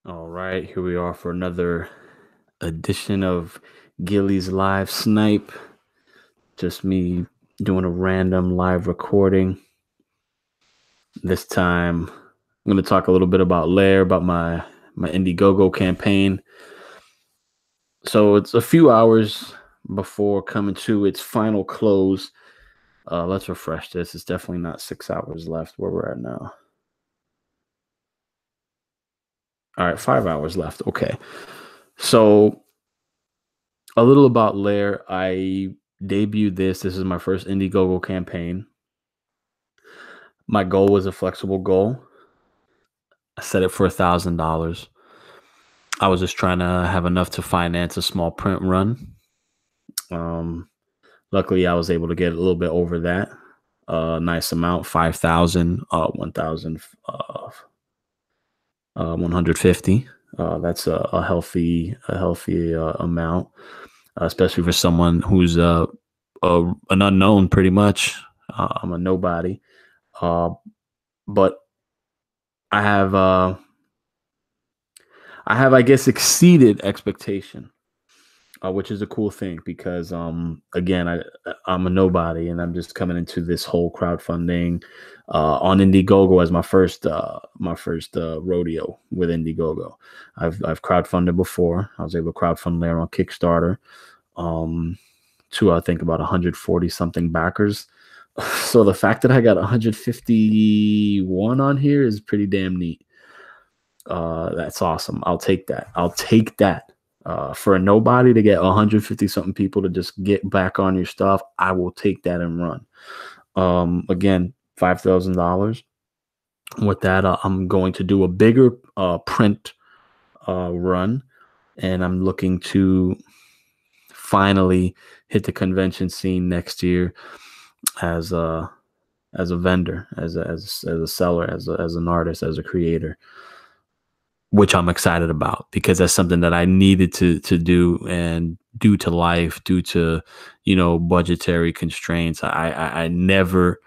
All right, here we are for another edition of Gilly's live snipe. Just me doing a random live recording. This time, I'm going to talk a little bit about LAIR, about my Indiegogo campaign. So it's a few hours before coming to its final close. Let's refresh this. It's definitely not 6 hours left where we're at now. All right, 5 hours left. Okay. So a little about LAIR. I debuted this. This is my first Indiegogo campaign. My goal was a flexible goal. I set it for $1,000. I was just trying to have enough to finance a small print run. Um, Luckily, I was able to get a little bit over that. Nice amount, 5,000, 1,000, 150. That's a healthy amount, especially for someone who's an unknown, pretty much. I'm a nobody, but I have I guess exceeded expectation, which is a cool thing because again I'm a nobody and I'm just coming into this whole crowdfunding on Indiegogo as my first rodeo with Indiegogo. I've crowdfunded before. I was able to crowdfund there on Kickstarter to I think about 140 something backers. So the fact that I got 151 on here is pretty damn neat. That's awesome. I'll take that. For a nobody to get 150 something people to just get back on your stuff, I will take that and run. Again, $5,000. With that, I'm going to do a bigger print run, and I'm looking to finally hit the convention scene next year as a vendor, as a seller, as an artist, as a creator, which I'm excited about because that's something that I needed to do, and due to life, due to budgetary constraints, I never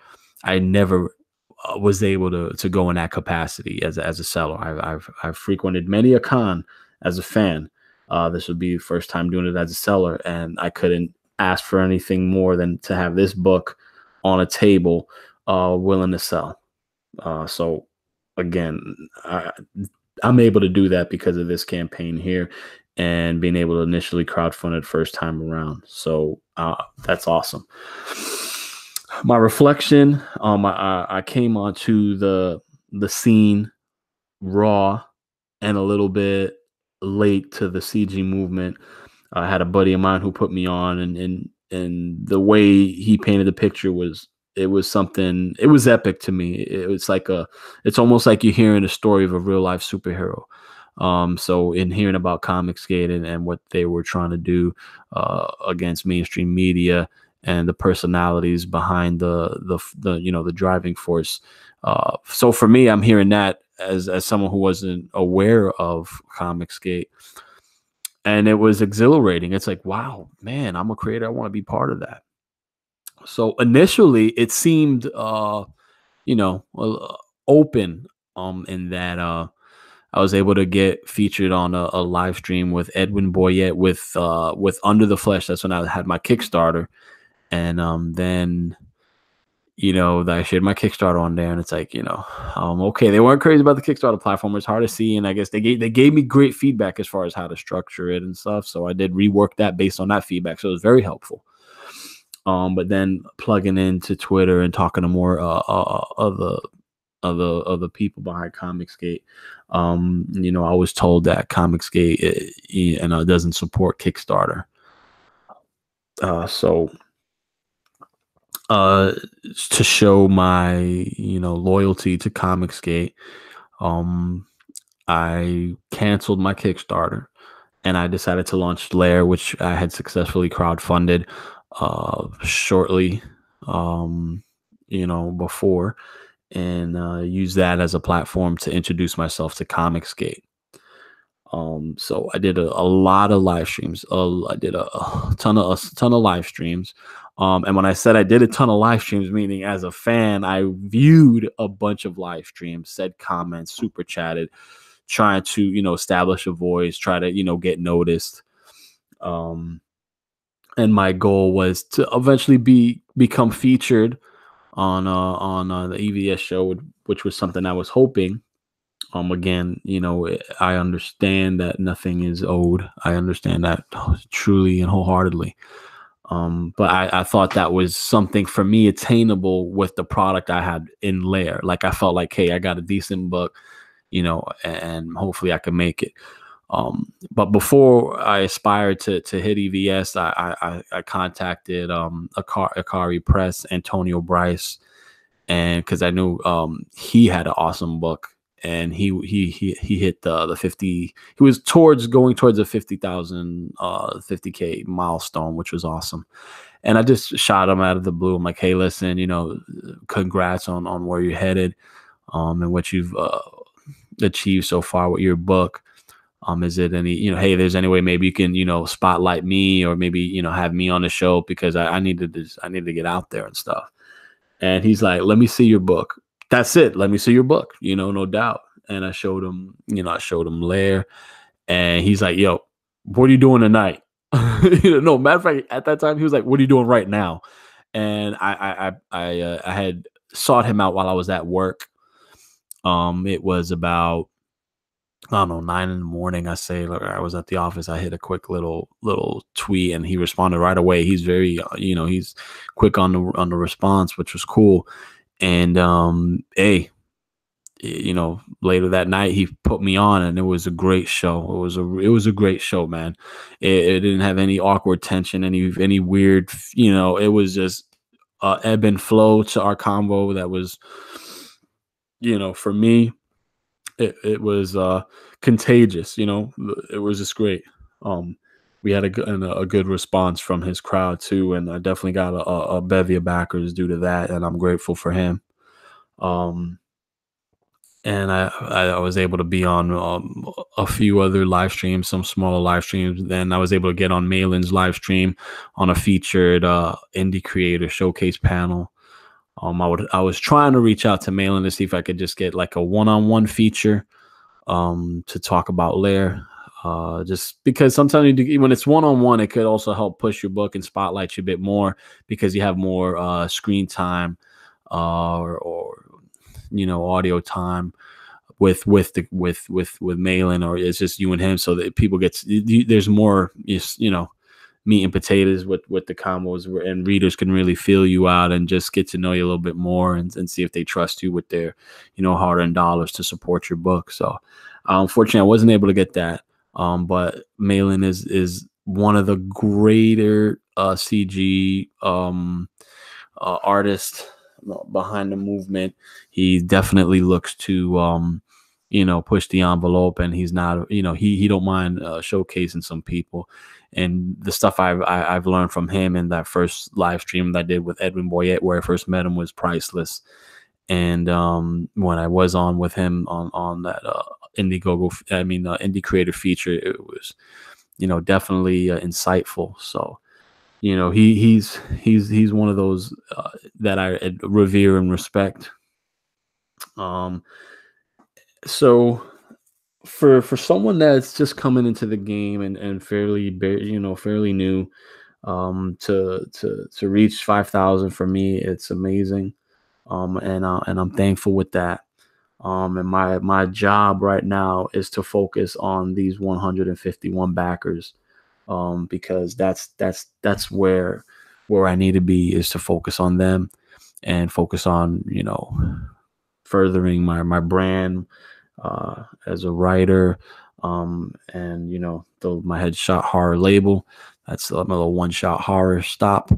was able to go in that capacity as a seller. I've frequented many a con as a fan. This would be the first time doing it as a seller, and I couldn't ask for anything more than to have this book on a table, willing to sell. So again, I'm able to do that because of this campaign here and being able to initially crowdfund it first time around. So that's awesome. My reflection, I came onto the scene raw and a little bit late to the CG movement. I had a buddy of mine who put me on, and the way he painted the picture was something. It was epic to me. It's almost like you're hearing a story of a real life superhero. So in hearing about Comicsgate and what they were trying to do against mainstream media and the personalities behind the driving force. So for me, I'm hearing that as someone who wasn't aware of Comicsgate, and it was exhilarating. It's like, wow, man, I'm a creator. I want to be part of that. So initially, it seemed, open, in that I was able to get featured on a live stream with Edwin Boyette with Under the Flesh. That's when I had my Kickstarter, and then I shared my Kickstarter on there, and it's like, okay, they weren't crazy about the Kickstarter platform. It's hard to see, and I guess they gave me great feedback as far as how to structure it and stuff. So I did rework that based on that feedback. So it was very helpful. But then plugging into Twitter and talking to more other people behind Comicsgate, I was told that Comicsgate doesn't support Kickstarter. So to show my loyalty to Comicsgate, I canceled my Kickstarter and I decided to launch LAIR, which I had successfully crowdfunded shortly before, and use that as a platform to introduce myself to Comicsgate. So I did a lot of live streams. I did a ton of live streams. And when I said I did a ton of live streams, meaning as a fan, I viewed a bunch of live streams, said comments, super chatted, trying to, establish a voice, try to, get noticed. And my goal was to eventually become featured on the EVS show, which was something I was hoping. Again, I understand that nothing is owed. I understand that truly and wholeheartedly. But I thought that was something for me attainable with the product I had in LAIR. Like I felt like, hey, I got a decent book, and hopefully I can make it. But before I aspired to hit EVS, I contacted Akari Press, Antonio Bryce, and because I knew he had an awesome book, and he hit the 50. He was going towards a 50,000 50K milestone, which was awesome. And I just shot him out of the blue. I'm like, hey, listen, congrats on where you're headed, and what you've achieved so far with your book. Is it any, hey, if there's any way maybe you can, spotlight me, or maybe, have me on the show, because I need to get out there and stuff. And he's like, let me see your book. That's it. Let me see your book, no doubt. And I showed him LAIR, and he's like, yo, what are you doing tonight? No, matter of fact, at that time, he was like, what are you doing right now? And I had sought him out while I was at work. It was about, I don't know, 9 a.m. I say, look, I was at the office. I hit a quick little tweet, and he responded right away. He's very, he's quick on the response, which was cool. And hey, later that night he put me on, and it was a great show. It was a great show, man. It didn't have any awkward tension, any weird, it was just ebb and flow to our combo. That was, for me, it was contagious. It was just great. We had a good response from his crowd too, and I definitely got a bevy of backers due to that, and I'm grateful for him. And I was able to be on a few other live streams, some smaller live streams. Then I was able to get on Malin's live stream on a featured indie creator showcase panel. I was trying to reach out to Malin to see if I could just get like a one-on-one feature to talk about LAIR. Just because sometimes when it's one-on-one, it could also help push your book and spotlight you a bit more, because you have more screen time or audio time with Malin, or it's just you and him, so that people there's more meat and potatoes with the combos, and readers can really feel you out and just get to know you a little bit more, and see if they trust you with their hard-earned dollars to support your book. So unfortunately I wasn't able to get that, but Malin is one of the greater CG artists behind the movement. He definitely looks to push the envelope, and he's not he don't mind showcasing some people. And the stuff I've learned from him in that first live stream that I did with Edwin Boyette, where I first met him, was priceless. And when I was on with him on that indie creator feature, it was definitely insightful. So he's one of those that I revere and respect. So for someone that's just coming into the game and fairly new, to reach 5,000, for me, it's amazing. And I'm thankful with that. And my job right now is to focus on these 151 backers, because that's where I need to be, is to focus on them and focus on furthering my brand as a writer, and my Headshot Horror label. That's a little one-shot horror stop.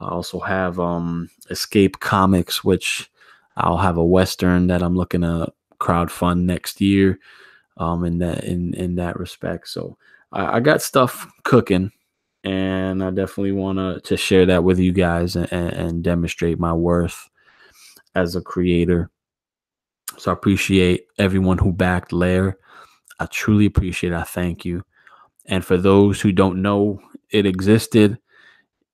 I also have Escape Comics, which I'll have a Western that I'm looking to crowdfund next year, in that respect. So I got stuff cooking, and I definitely want to share that with you guys, and demonstrate my worth as a creator. So I appreciate everyone who backed LAIR. I truly appreciate it. I thank you. And for those who don't know it existed,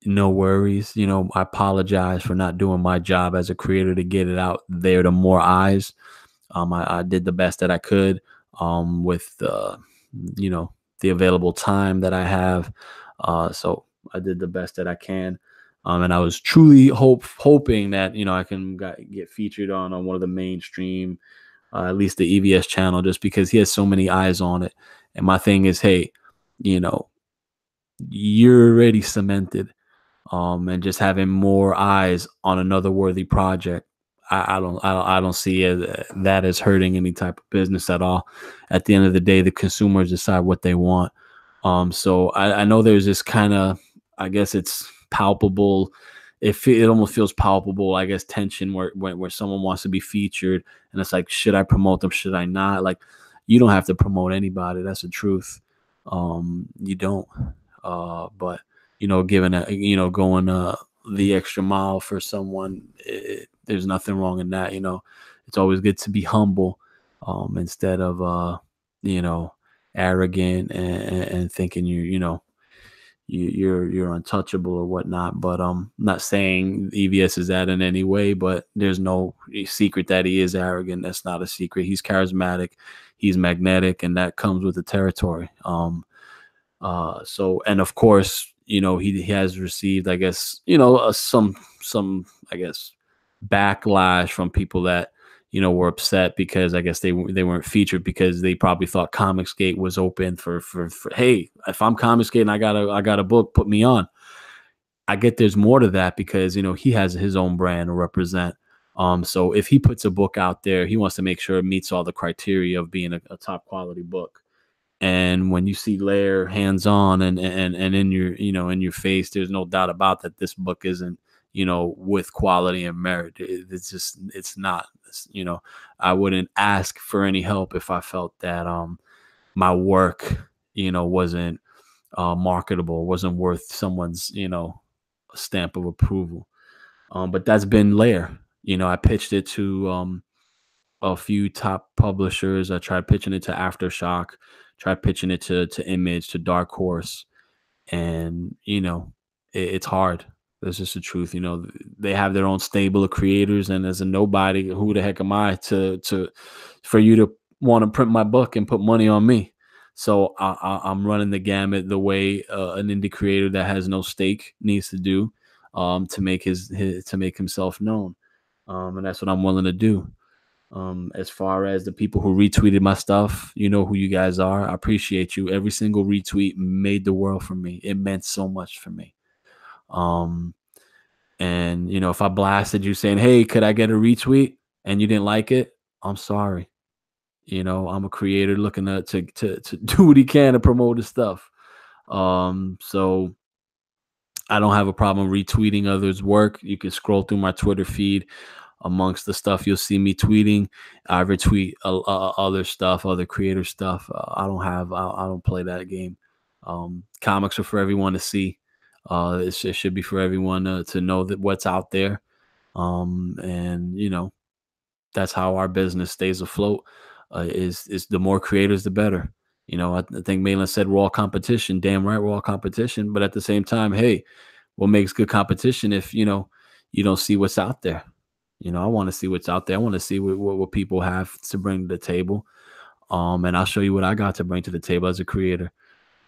no worries. I apologize for not doing my job as a creator to get it out there to more eyes. I did the best that I could. with you know, the available time that I have. So I did the best that I can. And I was truly hoping that, you know, I can get featured on one of the mainstream, at least the EVS channel, just because he has so many eyes on it. And my thing is, hey, you know, you're already cemented, and just having more eyes on another worthy project. I don't see that as hurting any type of business at all. At the end of the day, the consumers decide what they want. So I know there's this kind of, I guess it's palpable. It almost feels palpable, I guess, tension where someone wants to be featured, and it's like, should I promote them? Should I not? Like, you don't have to promote anybody. That's the truth. You don't. But you know, giving a, you know, going the extra mile for someone, there's nothing wrong in that. You know, it's always good to be humble, instead of you know, arrogant and thinking you know, you're untouchable or whatnot. But not saying EVS is that in any way, but there's no secret that he is arrogant. That's not a secret. He's charismatic, he's magnetic, and that comes with the territory. So, and of course, you know, he has received, I guess, you know, some, I guess, backlash from people that, you know, were upset because I guess they weren't featured because they probably thought Comicsgate was open for hey, if I'm Comicsgate and I got a book, put me on. I get there's more to that because, you know, he has his own brand to represent. So if he puts a book out there, he wants to make sure it meets all the criteria of being a top quality book. And when you see LAIR hands on and in your, you know, in your face, there's no doubt about that this book isn't, you know, with quality and merit. It's just, it's not. You know, I wouldn't ask for any help if I felt that my work, you know, wasn't marketable, wasn't worth someone's, you know, stamp of approval. But that's been LAIR. You know, I pitched it to a few top publishers. I tried pitching it to Aftershock, tried pitching it to Image, to Dark Horse, and you know, it's hard. That's just the truth. You know, they have their own stable of creators, and as a nobody, who the heck am I to for you to want to print my book and put money on me? So I'm running the gamut the way an indie creator that has no stake needs to do, to make his to make himself known, and that's what I'm willing to do. As far as the people who retweeted my stuff, you know who you guys are. I appreciate you. Every single retweet made the world for me. It meant so much for me. Um, and you know, if I blasted you saying, "Hey, could I get a retweet?" and you didn't like it, I'm sorry. You know, I'm a creator looking to do what he can to promote his stuff. So I don't have a problem retweeting others' work. You can scroll through my Twitter feed. Amongst the stuff you'll see me tweeting, I retweet other stuff, other creator stuff. I don't play that game. Comics are for everyone to see. It should be for everyone to know that what's out there. And you know, that's how our business stays afloat. Is the more creators, the better. You know, I think Malin said we're all competition. Damn right, we're all competition. But at the same time, hey, what makes good competition if, you know, you don't see what's out there? You know, I want to see what's out there. I want to see what people have to bring to the table. And I'll show you what I got to bring to the table as a creator.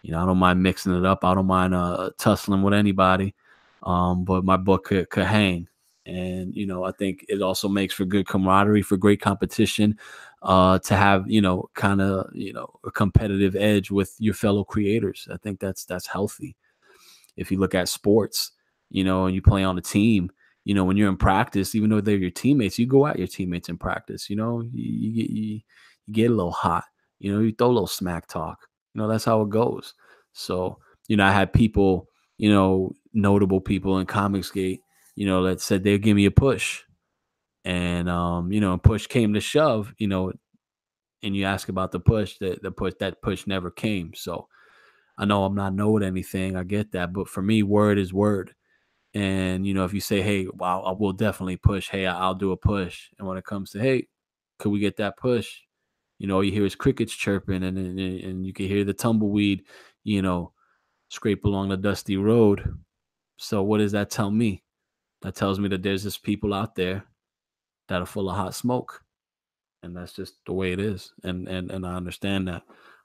You know, I don't mind mixing it up. I don't mind tussling with anybody. But my book could hang. And, you know, I think it also makes for good camaraderie, for great competition, to have, you know, kind of, you know, a competitive edge with your fellow creators. I think that's healthy. If you look at sports, you know, and you play on a team, you know, when you're in practice, even though they're your teammates, you go at your teammates in practice. You know, you get a little hot. You know, you throw a little smack talk. You know, that's how it goes. So, you know, I had people, you know, notable people in Comicsgate, you know, that said they'd give me a push. And you know, push came to shove, you know, and you ask about the push, that push never came. So I know I'm not knowing anything. I get that. But for me, word is word. And, you know, if you say, hey, well, I will definitely push. Hey, I'll do a push. And when it comes to, hey, could we get that push? You know, you hear his crickets chirping and you can hear the tumbleweed, you know, scrape along the dusty road. So what does that tell me? That tells me that there's just people out there that are full of hot smoke. and that's just the way it is, and I understand that.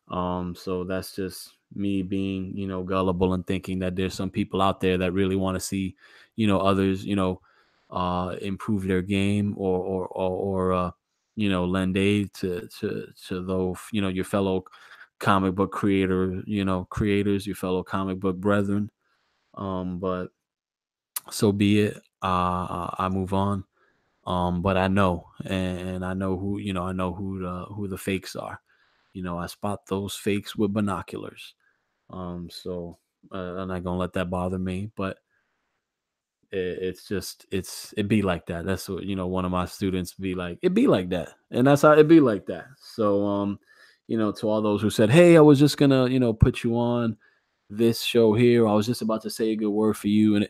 So that's just me being, gullible and thinking that there's some people out there that really want to see, others, improve their game, lend aid to those, your fellow comic book creators, your fellow comic book brethren. But so be it. I move on. But I know, and I know who, I know who the fakes are. I spot those fakes with binoculars. So I'm not gonna let that bother me. But it's just it be like that. That's what, one of my students be like. It be like that, and that's how it be like that. So to all those who said, "Hey, I was just gonna, put you on this show here. I was just about to say a good word for you," and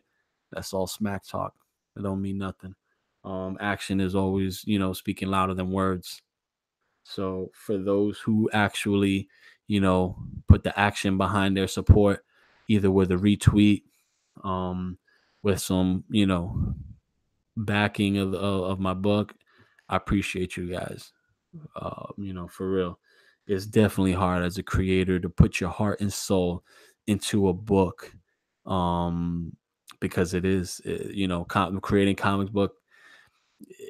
that's all smack talk. It don't mean nothing. Action is always, speaking louder than words. So for those who actually, put the action behind their support, either with a retweet, um, with some, backing of my book, I appreciate you guys. For real. It's definitely hard as a creator to put your heart and soul into a book. Um, because it is, creating comics book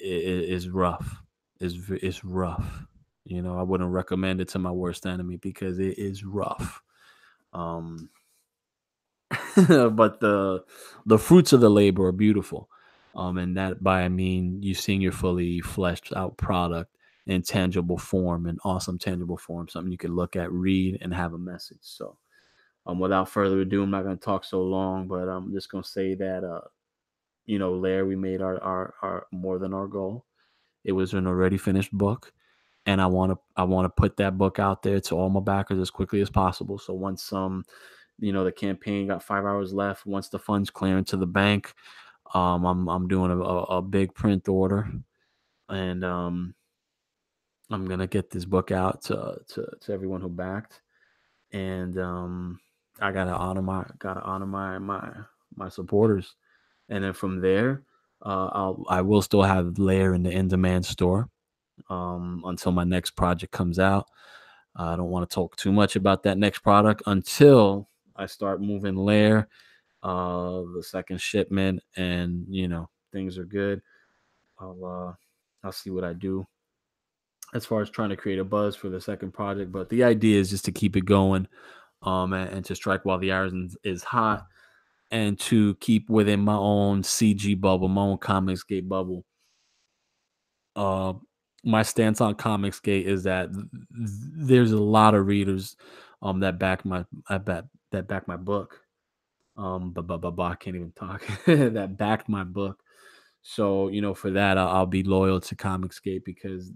is rough. It's rough. I wouldn't recommend it to my worst enemy because it is rough. Um, but the fruits of the labor are beautiful. And that by I mean you seeing your fully fleshed out product in tangible form, in awesome tangible form, something you can look at, read, and have a message. So, without further ado, I'm not going to talk so long, but I'm just going to say that, LAIR, we made our more than our goal. It was an already finished book, and I want to put that book out there to all my backers as quickly as possible. So once the campaign got 5 hours left, once the funds clear into the bank, I'm doing a big print order, and I'm gonna get this book out to everyone who backed, and I gotta honor my supporters, and then from there, I will still have Lair in the in demand store until my next project comes out. I don't want to talk too much about that next product until I start moving Lair, the second shipment, and things are good. I'll see what I do as far as trying to create a buzz for the second project. But the idea is just to keep it going, and to strike while the iron is hot, and to keep within my own CG bubble, my own Comicsgate bubble. Uh, my stance on Comicsgate is that there's a lot of readers that back my that back my book. But I can't even talk. That backed my book. So for that, I'll be loyal to Comicsgate because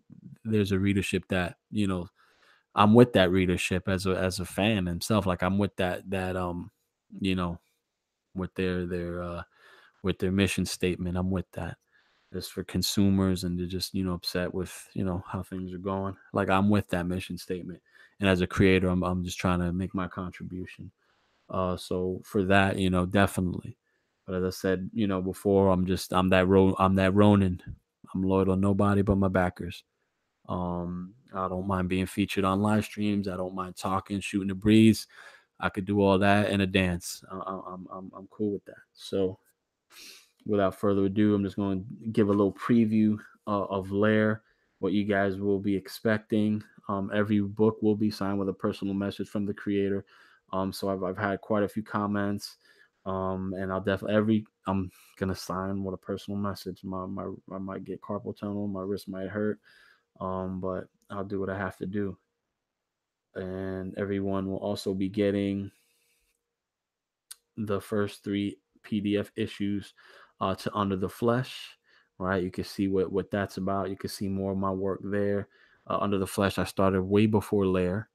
there's a readership that I'm with that readership as a fan himself. Like I'm with that you know with their mission statement. I'm with that. It's for consumers and they're just upset with how things are going. Like I'm with that mission statement, and as a creator, I'm just trying to make my contribution. So for that, definitely. But as I said, before, I'm that Ronin. I'm loyal to nobody but my backers. I don't mind being featured on live streams. I don't mind talking, shooting the breeze. I could do all that in a dance. I'm cool with that. So without further ado, I'm just going to give a little preview of Lair, what you guys will be expecting. Every book will be signed with a personal message from the creator. So I've had quite a few comments, and I'm gonna sign with a personal message. I might get carpal tunnel, my wrist might hurt, but I'll do what I have to do. And everyone will also be getting the first three PDF issues to Under the Flesh. Right, you can see what that's about. You can see more of my work there. Under the Flesh, I started way before Lair.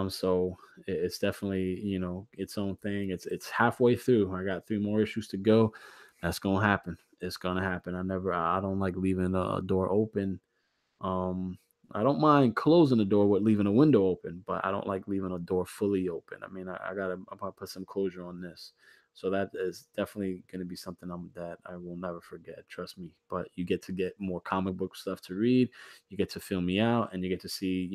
So it's definitely its own thing. It's halfway through. I got three more issues to go. That's gonna happen. It's gonna happen. I don't like leaving a door open. um, I don't mind closing the door with leaving a window open, but I don't like leaving a door fully open. I mean, I gotta put some closure on this. So that is definitely going to be something that I will never forget. Trust me. But you get to get more comic book stuff to read. You get to fill me out, and you get to see,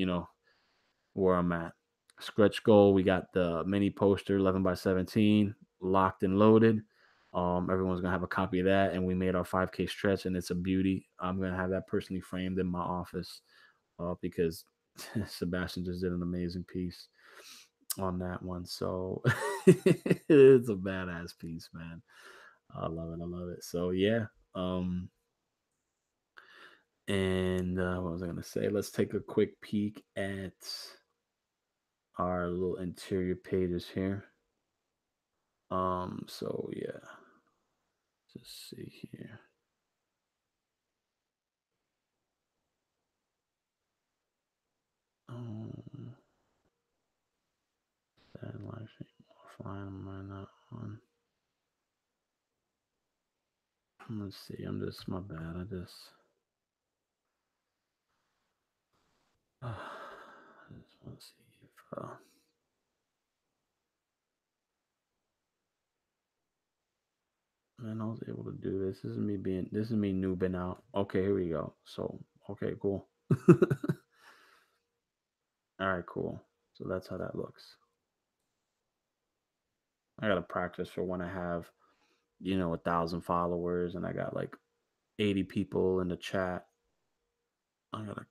where I'm at. Stretch goal. We got the mini poster, 11 by 17, locked and loaded. Everyone's gonna have a copy of that, and we made our 5K stretch, and it's a beauty. I'm gonna have that personally framed in my office, because Sebastian just did an amazing piece on that one. So it's a badass piece, man. I love it. I love it. So yeah. Um, and what was I gonna say? Let's take a quick peek at our little interior pages here. So yeah, just see here. Um, that live stream offline, am I not on? Let's see. I'm just my bad. I just want to see if man, I was able to do this. This is me noobing out. Okay, here we go. So okay, cool. All right, cool. So that's how that looks. I gotta practice for when I have, 1,000 followers and I got like 80 people in the chat. I gotta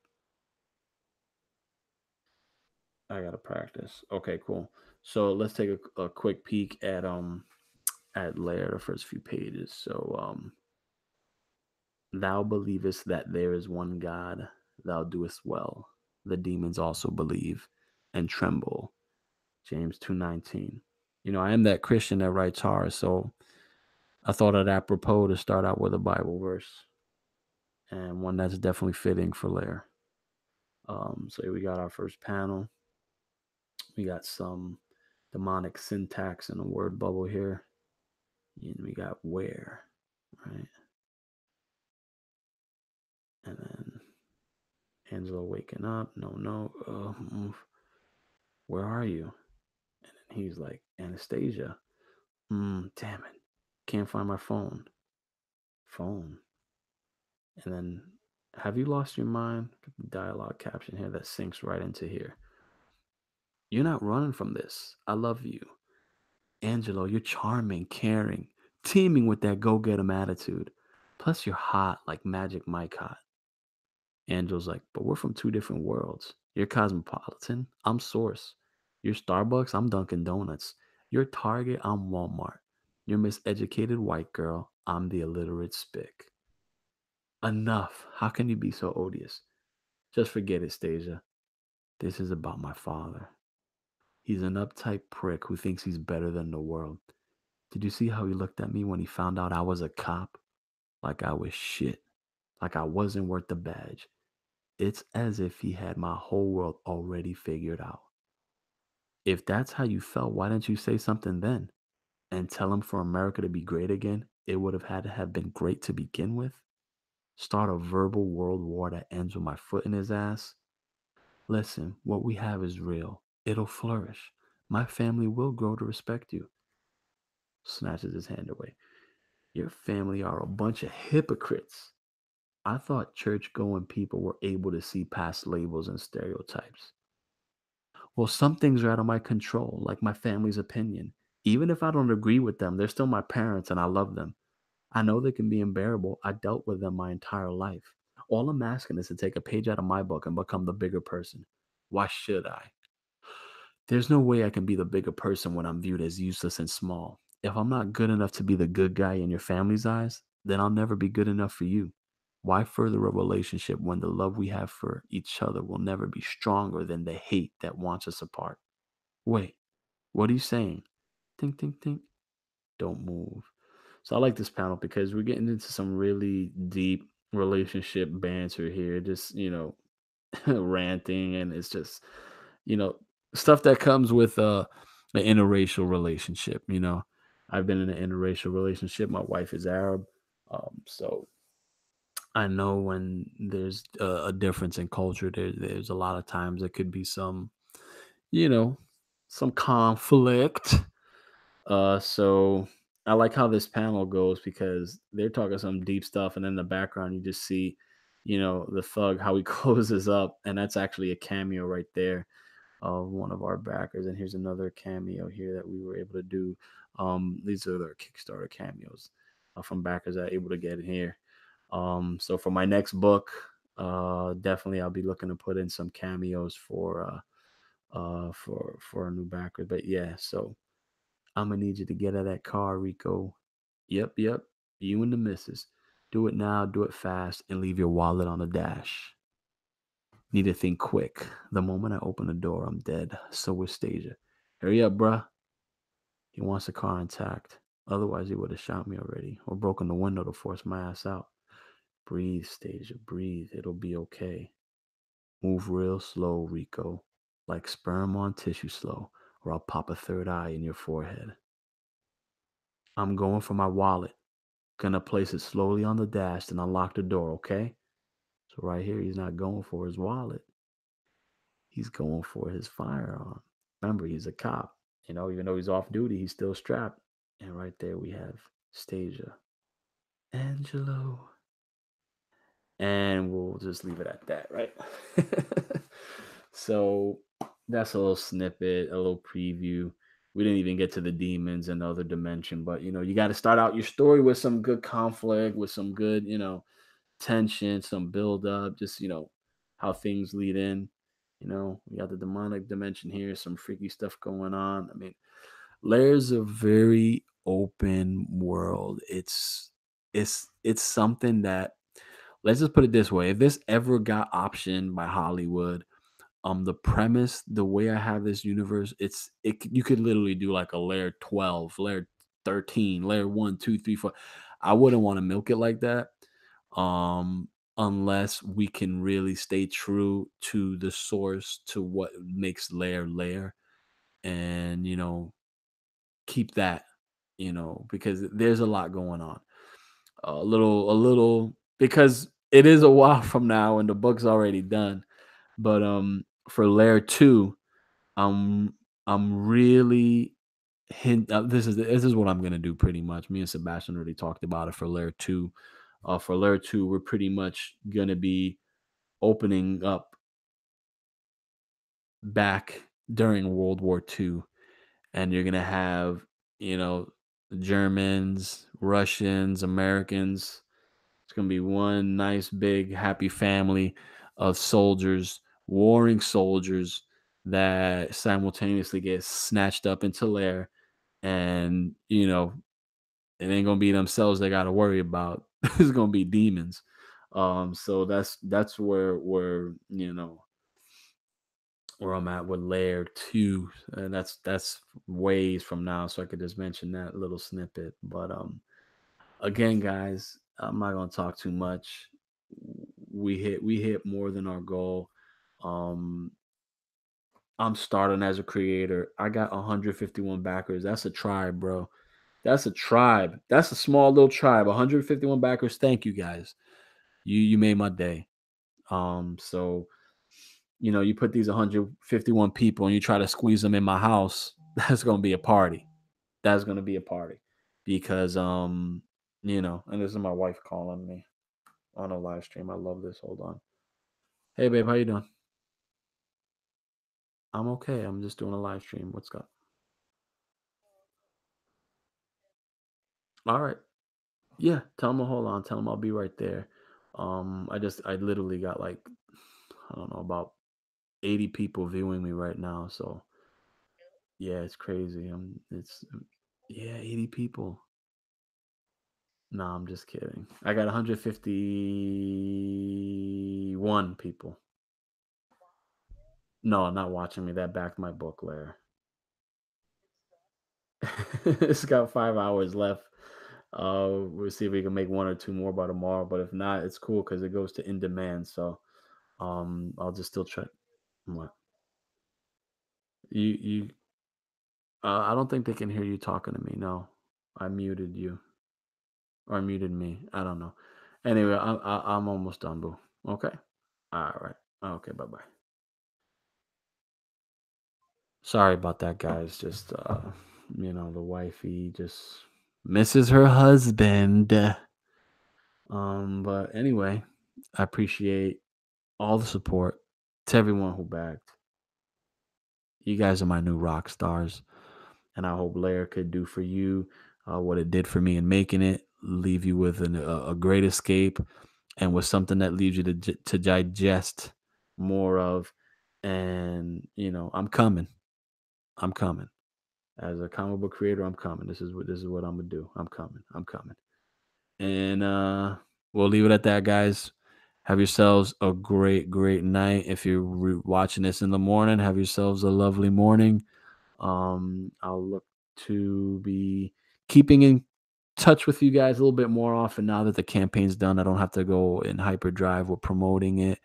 I gotta practice. Okay, cool. So let's take a quick peek at LAIR, the first few pages. So thou believest that there is one God, thou doest well. The demons also believe and tremble. James 2:19. I am that Christian that writes hard, so I thought it apropos to start out with a Bible verse and one that's definitely fitting for LAIR. So here we got our first panel. We got some demonic syntax in the word bubble here. And we got where, right? And then Angelo waking up. No, no. Where are you? And then he's like, Anastasia. Damn it. Can't find my phone. Phone. And then, have you lost your mind? Dialogue caption here that sinks right into here. You're not running from this. I love you. Angelo, you're charming, caring, teeming with that go get 'em attitude. Plus, you're hot like Magic Mike hot. Angel's like, but we're from two different worlds. You're Cosmopolitan, I'm Source. You're Starbucks, I'm Dunkin' Donuts. You're Target, I'm Walmart. You're miseducated white girl, I'm the illiterate spick. Enough. How can you be so odious? Just forget it, Stasia. This is about my father. He's an uptight prick who thinks he's better than the world. Did you see how he looked at me when he found out I was a cop? Like I was shit. Like I wasn't worth the badge. It's as if he had my whole world already figured out. If that's how you felt, why didn't you say something then? And tell him for America to be great again, it would have had to have been great to begin with? Start a verbal world war that ends with my foot in his ass? Listen, what we have is real. It'll flourish. My family will grow to respect you. Snatches his hand away. Your family are a bunch of hypocrites. I thought church going people were able to see past labels and stereotypes. Well, some things are out of my control, like my family's opinion. Even if I don't agree with them, they're still my parents and I love them. I know they can be unbearable. I dealt with them my entire life. All I'm asking is to take a page out of my book and become the bigger person. Why should I? There's no way I can be the bigger person when I'm viewed as useless and small. If I'm not good enough to be the good guy in your family's eyes, then I'll never be good enough for you. Why further a relationship when the love we have for each other will never be stronger than the hate that wants us apart? Wait, what are you saying? Think, think, think. Don't move. So I like this panel because we're getting into some really deep relationship banter here. Just, ranting, and it's just, you know, stuff that comes with an interracial relationship. I've been in an interracial relationship. My wife is Arab. So I know when there's a difference in culture, there's a lot of times there could be you know, some conflict. So I like how this panel goes because they're talking some deep stuff, and in the background you just see, the thug how he closes up, and that's actually a cameo right there of one of our backers. And here's another cameo here that we were able to do. These are their Kickstarter cameos from backers that are able to get in here. So for my next book, definitely I'll be looking to put in some cameos for a new backer. But yeah, so I'm gonna need you to get out of that car, Rico. Yep, yep. You and the missus. Do it now, do it fast, and leave your wallet on the dash. Need to think quick. The moment I open the door, I'm dead. So is Stasia. Hurry up, bruh. He wants the car intact. Otherwise, he would have shot me already or broken the window to force my ass out. Breathe, Stasia. Breathe. It'll be okay. Move real slow, Rico. Like sperm on tissue slow, or I'll pop a third eye in your forehead. I'm going for my wallet. Gonna place it slowly on the dash and unlock the door, okay? So right here, he's not going for his wallet. He's going for his firearm. Remember, he's a cop. Even though he's off duty, he's still strapped. And right there we have Stasia. Angelo. And we'll just leave it at that, right? So that's a little snippet, a little preview. We didn't even get to the demons and the other dimension, but you got to start out your story with some good conflict, with some good, tension, some build up, just how things lead in. We got the demonic dimension here, some freaky stuff going on. I mean, Lair's a very open world. It's something that, let's just put it this way: if this ever got optioned by Hollywood, the premise, the way I have this universe, you could literally do like a layer 12, layer 13, layer 1, 2, 3, 4. I wouldn't want to milk it like that. Um, unless we can really stay true to the source, to what makes layer layer, and keep that, because there's a lot going on. A little because it is a while from now and the book's already done. But for layer 2, I'm I'm really this is what I'm gonna do pretty much. Me and Sebastian already talked about it for layer 2. For layer 2, we're pretty much gonna be opening up back during World War II, and you're gonna have, you know, Germans, Russians, Americans. It's gonna be one nice big happy family of soldiers, warring soldiers that simultaneously get snatched up into lair, and it ain't gonna be themselves they got to worry about. It's gonna be demons. So that's where I'm at with layer 2, and that's ways from now. So I could just mention that little snippet, but again, guys, I'm not gonna talk too much. We hit more than our goal. Um, I'm starting as a creator. I got 151 backers. That's a tribe, bro. That's a tribe. That's a small little tribe. 151 backers. Thank you guys. You made my day. So you put these 151 people and you try to squeeze them in my house. That's gonna be a party. That's gonna be a party because and this is my wife calling me on a live stream. I love this. Hold on. Hey babe, how you doing? I'm okay. I'm just doing a live stream. What's up? All right. Yeah. Tell him to hold on. Tell him I'll be right there. I literally got like, I don't know, about 80 people viewing me right now. So yeah, it's crazy. Yeah, 80 people. No, I'm just kidding. I got 151 people. No, not watching me. That backed my book, Lair. It's got 5 hours left. We'll see if we can make one or two more by tomorrow. But if not, it's cool because it goes to in demand. So I'll just still try. What you I don't think they can hear you talking to me. No, I muted you or muted me. I don't know. Anyway, I'm almost done, boo. Okay. All right. Okay. Bye bye. Sorry about that, guys. Just The wifey just misses her husband. But anyway, I appreciate all the support to everyone who backed. You guys are my new rock stars, and I hope Lair could do for you what it did for me in making it. Leave you with a great escape and with something that leaves you to digest more of. And I'm coming. I'm coming. As a comic book creator, I'm coming. This is what I'm gonna do. I'm coming. I'm coming. And we'll leave it at that, guys. Have yourselves a great, great night. If you're watching this in the morning, have yourselves a lovely morning. I'll look to be keeping in touch with you guys a little bit more often now that the campaign's done. I don't have to go in hyperdrive with promoting it.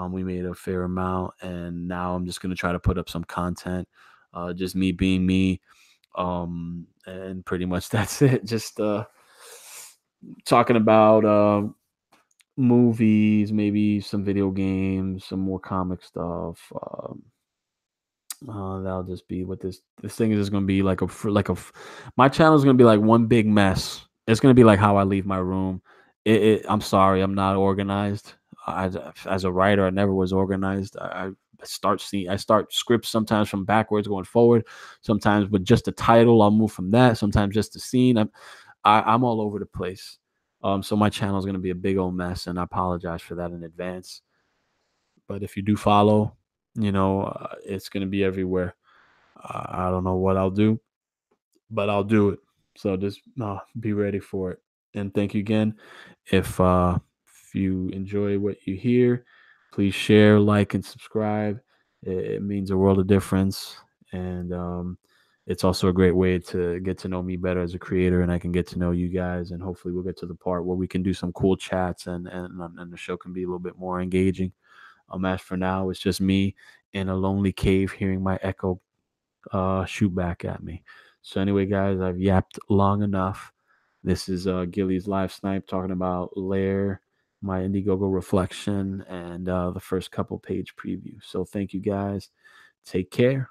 We made a fair amount, and now I'm just gonna try to put up some content. Just me being me. And pretty much that's it. Just talking about movies, maybe some video games, some more comic stuff. That'll just be what this thing is just gonna be like my channel is gonna be like one big mess. It's gonna be like how I leave my room. I'm sorry, I'm not organized. As a writer, I never was organized. I start scripts sometimes from backwards going forward. Sometimes with just the title, I'll move from that. Sometimes just the scene. I'm all over the place. So my channel is gonna be a big old mess, and I apologize for that in advance. But if you do follow, it's going to be everywhere. I don't know what I'll do, but I'll do it. So just be ready for it. And thank you again. If you enjoy what you hear, please share, like, and subscribe. It means a world of difference. And it's also a great way to get to know me better as a creator, and I can get to know you guys. And hopefully we'll get to the part where we can do some cool chats, and the show can be a little bit more engaging. As for now, it's just me in a lonely cave hearing my echo shoot back at me. So anyway, guys, I've yapped long enough. This is Gilly's live snipe talking about Lair, my Indiegogo reflection, and the first couple page preview. So thank you guys. Take care.